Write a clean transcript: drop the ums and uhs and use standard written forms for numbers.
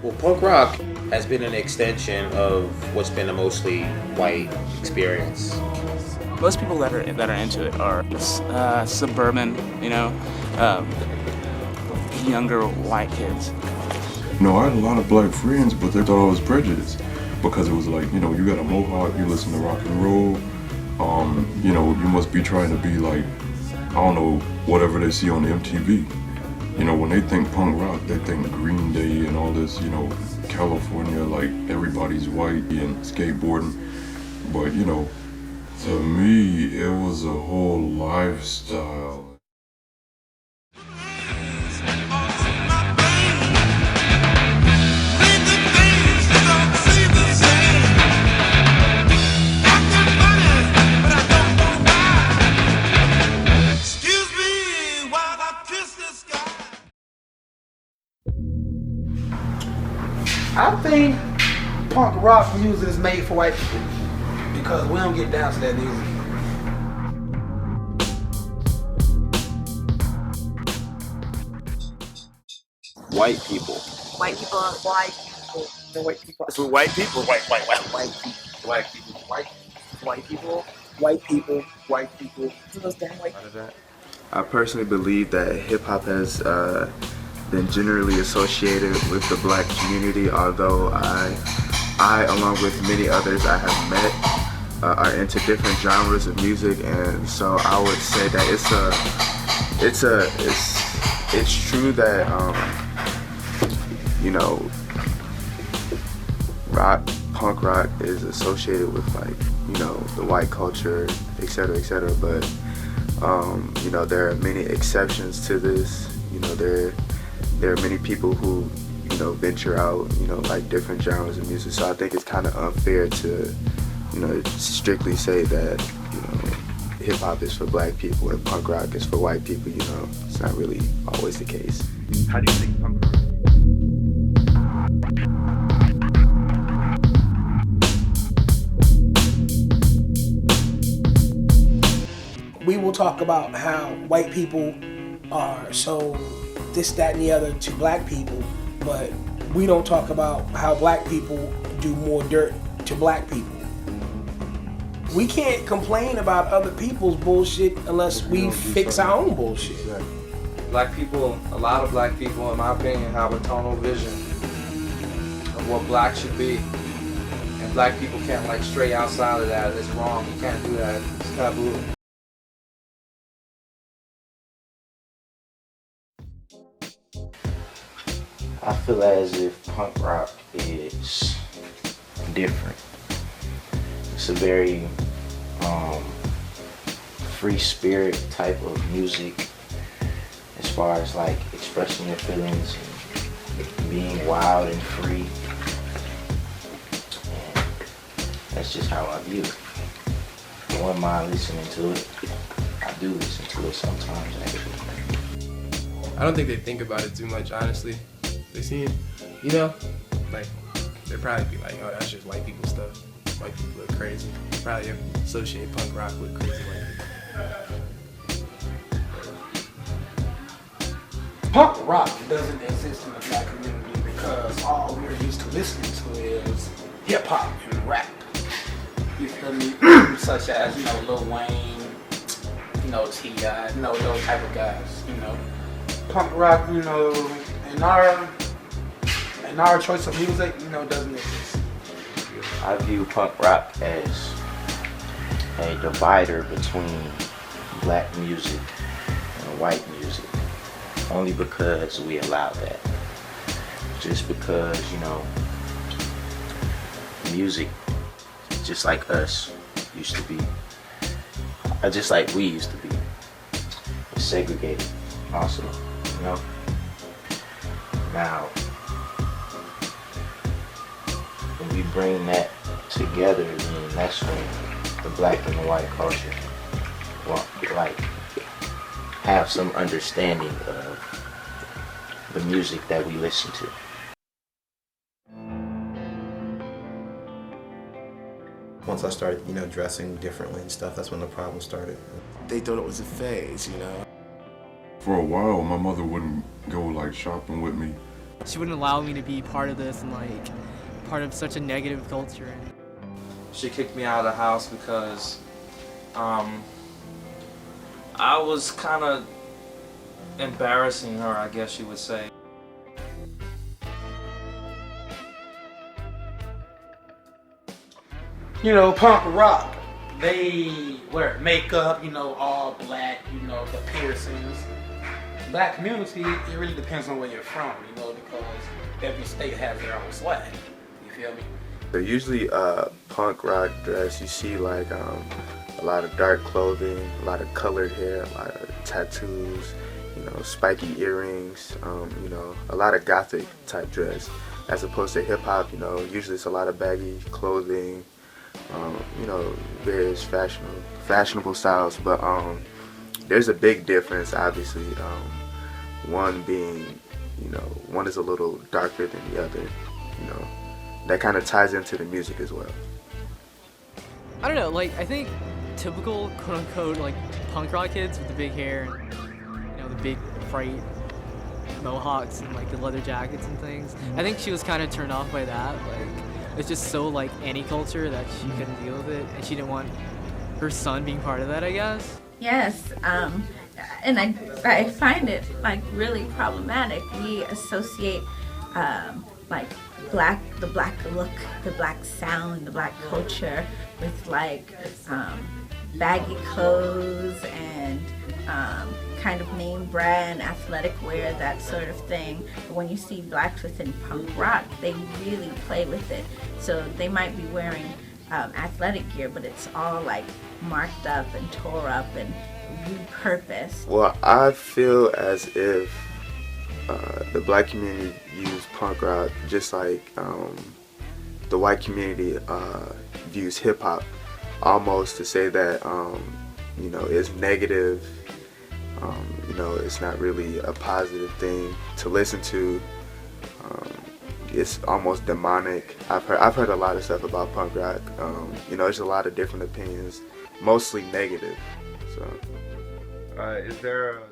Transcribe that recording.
Well, punk rock has been an extension of what's been a mostly white experience. Most people that are into it are suburban, um, younger white kids. No, I had a lot of black friends, but they thought I was prejudiced because it was like, you got a mohawk, you listen to rock and roll, you must be trying to be like, I don't know, whatever they see on MTV. When they think punk rock, they think Green Day and all this, California, like everybody's white and skateboarding. But, to me, it was a whole lifestyle. I think punk rock music is made for white people because we don't get down to that music. White people. White people. White people. The white people. It's with white people. White people. Black people. White people. White people. White people. Those damn white people. I personally believe that hip-hop has been generally associated with the black community, although I along with many others I have met, are into different genres of music, and so I would say that it's true that punk rock is associated with the white culture, etc., etc. But there are many exceptions to this. There are many people who venture out like different genres of music. So I think it's kind of unfair to strictly say that hip hop is for black people and punk rock is for white people. It's not really always the case. How do you think punk rock? We will talk about how white people are so this, that, and the other to black people, but we don't talk about how black people do more dirt to black people. We can't complain about other people's bullshit unless we fix our own bullshit. Black people, a lot of black people, in my opinion, have a tunnel vision of what black should be. And black people can't stray outside of that. It's wrong. You can't do that. It's taboo. I feel as if punk rock is different. It's a very free spirit type of music as far as expressing your feelings and being wild and free. And that's just how I view it. I wouldn't mind listening to it. I do listen to it sometimes actually. I don't think they think about it too much, honestly. They see it, they'd probably be like, oh, that's just white people stuff. White people are crazy. They probably associate punk rock with crazy white people. Punk rock doesn't exist in the black community because all we're used to listening to is hip hop and rap. You feel me? Such as, Lil Wayne, T.I., those type of guys, Punk rock, in our choice of music, doesn't exist. I view punk rock as a divider between black music and white music, only because we allow that. Just because, music, just like us used to be, just like we used to be, is segregated also, Now, when we bring that together, then that's when the black and the white culture will have some understanding of the music that we listen to. Once I started, dressing differently and stuff, that's when the problem started. They thought it was a phase, For a while, my mother wouldn't go shopping with me she wouldn't allow me to be part of this and like part of such a negative culture. She kicked me out of the house because I was kind of embarrassing her, I guess you would say. You know, punk rock, they wear makeup, you know, all black, you know, the piercings. Black community, it really depends on where you're from, you know, because every state has their own swag. You feel me? They're usually punk rock dress. You see like a lot of dark clothing, a lot of colored hair, a lot of tattoos, you know, spiky earrings, you know, a lot of gothic type dress. As opposed to hip hop, you know, usually it's a lot of baggy clothing, you know, various fashionable styles. But there's a big difference, obviously. One being, you know, one is a little darker than the other, you know. That kind of ties into the music as well. I don't know, like I think typical quote unquote like punk rock kids with the big hair and you know the big bright mohawks and like the leather jackets and things. I think she was kind of turned off by that. Like it's just so like anti-culture that she couldn't deal with it, and she didn't want her son being part of that, I guess. Yes, and I find it like really problematic. We associate like the black look, the black sound, the black culture with like baggy clothes and kind of name brand athletic wear, that sort of thing. But when you see blacks within punk rock, they really play with it. So they might be wearing athletic gear, but it's all like marked up and tore up and repurposed. Well, I feel as if the black community views punk rock just like the white community views hip hop, almost to say that you know, it's negative. You know, it's not really a positive thing to listen to. It's almost demonic. I've heard a lot of stuff about punk rock. You know, there's a lot of different opinions, mostly negative. So, is there a